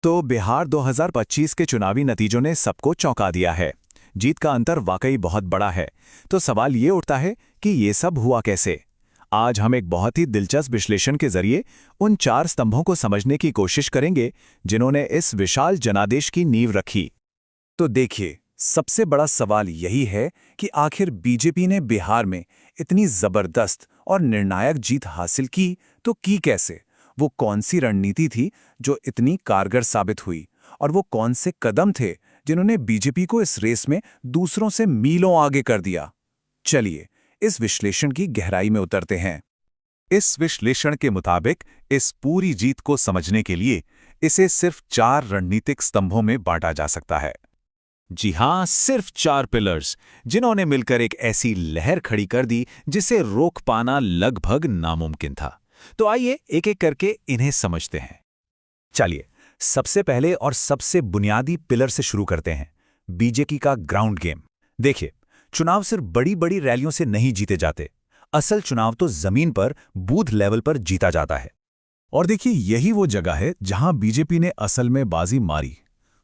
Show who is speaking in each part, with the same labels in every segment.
Speaker 1: तो बिहार 2025 के चुनावी नतीजों ने सबको चौंका दिया है। जीत का अंतर वाकई बहुत बड़ा है। तो सवाल ये उठता है कि ये सब हुआ कैसे। आज हम एक बहुत ही दिलचस्प विश्लेषण के जरिए उन चार स्तंभों को समझने की कोशिश करेंगे जिन्होंने इस विशाल जनादेश की नींव रखी।
Speaker 2: तो देखिए, सबसे बड़ा सवाल यही है कि आखिर बीजेपी ने बिहार में इतनी जबरदस्त और निर्णायक जीत हासिल की तो की कैसे? वो कौन सी रणनीति थी जो इतनी कारगर साबित हुई? और वो कौन से कदम थे जिन्होंने बीजेपी को इस रेस में दूसरों से मीलों आगे कर दिया? चलिए, इस विश्लेषण की गहराई में उतरते हैं।
Speaker 3: इस विश्लेषण के मुताबिक इस पूरी जीत को समझने के लिए इसे सिर्फ चार रणनीतिक स्तंभों में बांटा जा सकता है।
Speaker 1: जी हां, सिर्फ चार पिलर्स जिन्होंने मिलकर एक ऐसी लहर खड़ी कर दी जिसे रोक पाना लगभग नामुमकिन था। तो आइए एक एक करके इन्हें समझते हैं।
Speaker 2: चलिए, सबसे पहले और सबसे बुनियादी पिलर से शुरू करते हैं, बीजेपी का ग्राउंड गेम। देखिए, चुनाव सिर्फ बड़ी बड़ी रैलियों से नहीं जीते जाते। असल चुनाव तो जमीन पर, बूथ लेवल पर जीता जाता है।
Speaker 4: और देखिए, यही वो जगह है जहां बीजेपी ने असल में बाजी मारी।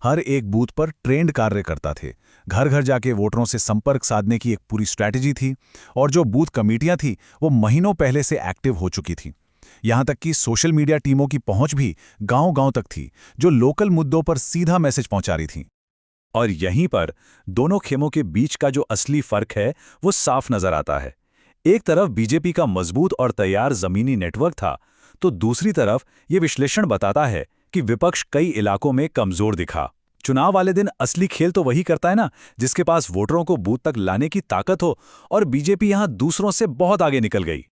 Speaker 4: हर एक बूथ पर ट्रेंड कार्यकर्ता थे, घर घर जाके वोटरों से संपर्क साधने की एक पूरी स्ट्रैटेजी थी। और जो बूथ कमेटियां थी वो महीनों पहले से एक्टिव हो चुकी थी। यहां तक कि सोशल मीडिया टीमों की पहुंच भी गांव-गांव तक थी, जो लोकल मुद्दों पर सीधा मैसेज पहुंचा रही थी।
Speaker 2: और यहीं पर दोनों खेमों के बीच का जो असली फर्क है वो साफ नजर आता है। एक तरफ बीजेपी का मजबूत और तैयार जमीनी नेटवर्क था, तो दूसरी तरफ ये विश्लेषण बताता है कि विपक्ष कई इलाकों में कमजोर दिखा। चुनाव वाले दिन असली खेल तो वही करता है ना, जिसके पास वोटरों को बूथ तक लाने की ताकत हो, और बीजेपी यहां दूसरों से बहुत आगे निकल गई।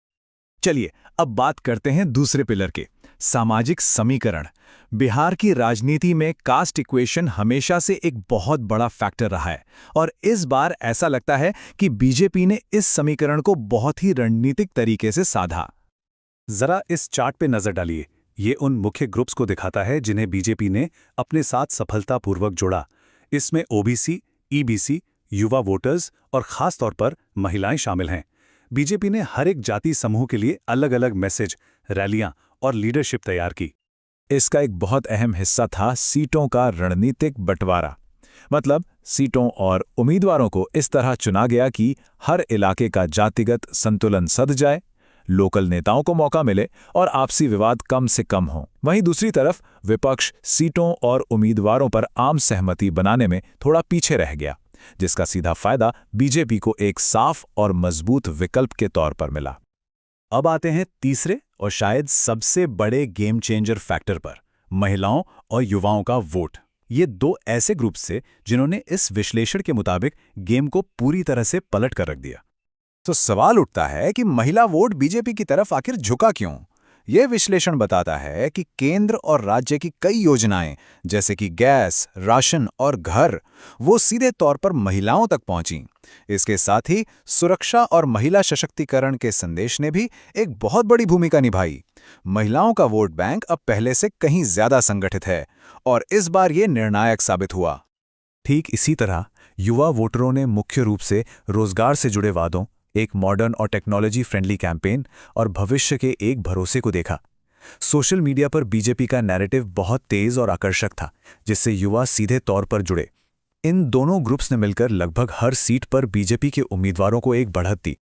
Speaker 1: चलिए अब बात करते हैं दूसरे पिलर के, सामाजिक समीकरण। बिहार की राजनीति में कास्ट इक्वेशन हमेशा से एक बहुत बड़ा फैक्टर रहा है, और इस बार ऐसा लगता है कि बीजेपी ने इस समीकरण को बहुत ही रणनीतिक तरीके से साधा।
Speaker 2: जरा इस चार्ट पे नजर डालिए। ये उन मुख्य ग्रुप्स को दिखाता है जिन्हें बीजेपी ने अपने साथ सफलतापूर्वक जोड़ा। इसमें ओबीसी, ईबीसी, युवा वोटर्स और खास तौर पर महिलाएं शामिल हैं। बीजेपी ने हर एक जाति समूह के लिए अलग अलग मैसेज, रैलियां और लीडरशिप तैयार की।
Speaker 4: इसका एक बहुत अहम हिस्सा था सीटों का रणनीतिक बंटवारा। मतलब, सीटों और उम्मीदवारों को इस तरह चुना गया कि हर इलाके का जातिगत संतुलन सध जाए, लोकल नेताओं को मौका मिले और आपसी विवाद कम से कम हो। वहीं दूसरी तरफ विपक्ष सीटों और उम्मीदवारों पर आम सहमति बनाने में थोड़ा पीछे रह गया, जिसका सीधा फायदा बीजेपी को एक साफ और मजबूत विकल्प के तौर पर मिला।
Speaker 2: अब आते हैं तीसरे और शायद सबसे बड़े गेम चेंजर फैक्टर पर, महिलाओं और युवाओं का वोट। ये दो ऐसे ग्रुप से जिन्होंने इस विश्लेषण के मुताबिक गेम को पूरी तरह से पलट कर रख दिया।
Speaker 4: तो सवाल उठता है कि महिला वोट बीजेपी की तरफ आखिर झुका क्यों? यह विश्लेषण बताता है कि केंद्र और राज्य की कई योजनाएं, जैसे कि गैस, राशन और घर, वो सीधे तौर पर महिलाओं तक पहुंची। इसके साथ ही सुरक्षा और महिला सशक्तिकरण के संदेश ने भी एक बहुत बड़ी भूमिका निभाई। महिलाओं का वोट बैंक अब पहले से कहीं ज्यादा संगठित है, और इस बार ये निर्णायक साबित हुआ।
Speaker 2: ठीक इसी तरह युवा वोटरों ने मुख्य रूप से रोजगार से जुड़े वादों, एक मॉडर्न और टेक्नोलॉजी फ्रेंडली कैंपेन और भविष्य के एक भरोसे को देखा। सोशल मीडिया पर बीजेपी का नैरेटिव बहुत तेज और आकर्षक था, जिससे युवा सीधे तौर पर जुड़े। इन दोनों ग्रुप्स ने मिलकर लगभग हर सीट पर बीजेपी के उम्मीदवारों को एक बढ़त दी।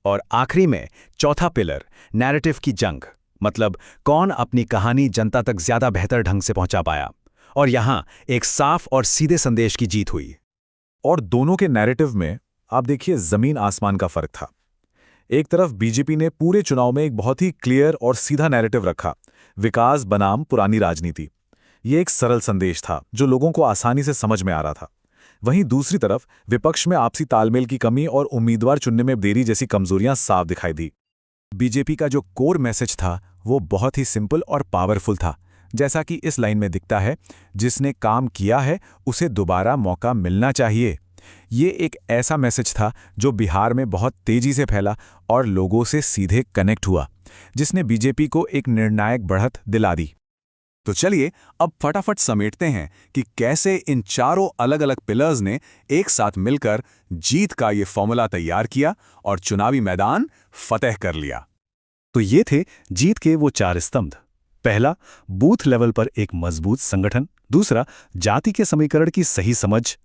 Speaker 1: और आखिरी में चौथा पिलर, नैरेटिव की जंग। मतलब, कौन अपनी कहानी जनता तक ज्यादा बेहतर ढंग से पहुंचा पाया। और यहां एक साफ और सीधे संदेश की जीत हुई।
Speaker 4: और दोनों के नैरेटिव में आप देखिए, जमीन आसमान का फर्क था। एक तरफ बीजेपी ने पूरे चुनाव में एक बहुत ही क्लियर और सीधा नैरेटिव रखा, विकास बनाम पुरानी राजनीति। ये एक सरल संदेश था जो लोगों को आसानी से समझ में आ रहा था। वहीं दूसरी तरफ विपक्ष में आपसी तालमेल की कमी और उम्मीदवार चुनने में देरी जैसी कमजोरियां साफ दिखाई दी। बीजेपी का जो कोर मैसेज था वो बहुत ही सिंपल और पावरफुल था, जैसा कि इस लाइन में दिखता है, जिसने काम किया है उसे दोबारा मौका मिलना चाहिए। ये एक ऐसा मैसेज था जो बिहार में बहुत तेजी से फैला और लोगों से सीधे कनेक्ट हुआ, जिसने बीजेपी को एक निर्णायक बढ़त दिला दी।
Speaker 2: तो चलिए अब फटाफट समेटते हैं कि कैसे इन चारों अलग अलग पिलर्स ने एक साथ मिलकर जीत का ये फॉर्मूला तैयार किया और चुनावी मैदान फतेह कर लिया। तो ये थे जीत के वो चार स्तंभ।
Speaker 4: पहला, बूथ लेवल पर एक मजबूत संगठन। दूसरा, जाति के समीकरण की सही समझ।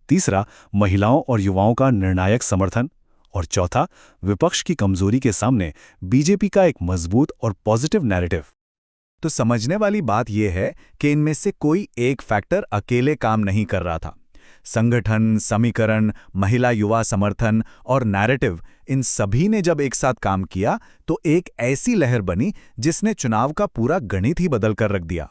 Speaker 4: तीसरा, महिलाओं और युवाओं का निर्णायक समर्थन। और चौथा, विपक्ष की कमजोरी के सामने बीजेपी का एक मजबूत और पॉजिटिव नैरेटिव।
Speaker 1: तो समझने वाली बात यह है कि इनमें से कोई एक फैक्टर अकेले काम नहीं कर रहा था। संगठन, समीकरण, महिला युवा समर्थन और नैरेटिव, इन सभी ने जब एक साथ काम किया तो एक ऐसी लहर बनी जिसने चुनाव का पूरा गणित ही बदल कर रख दिया।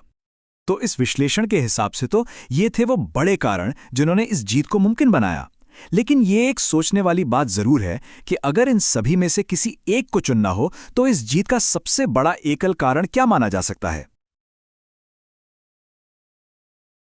Speaker 2: तो इस विश्लेषण के हिसाब से तो ये थे वो बड़े कारण जिन्होंने इस जीत को मुमकिन बनाया। लेकिन ये एक सोचने वाली बात जरूर है कि अगर इन सभी में से किसी एक को चुनना हो तो इस जीत का सबसे बड़ा एकल कारण क्या माना जा सकता है?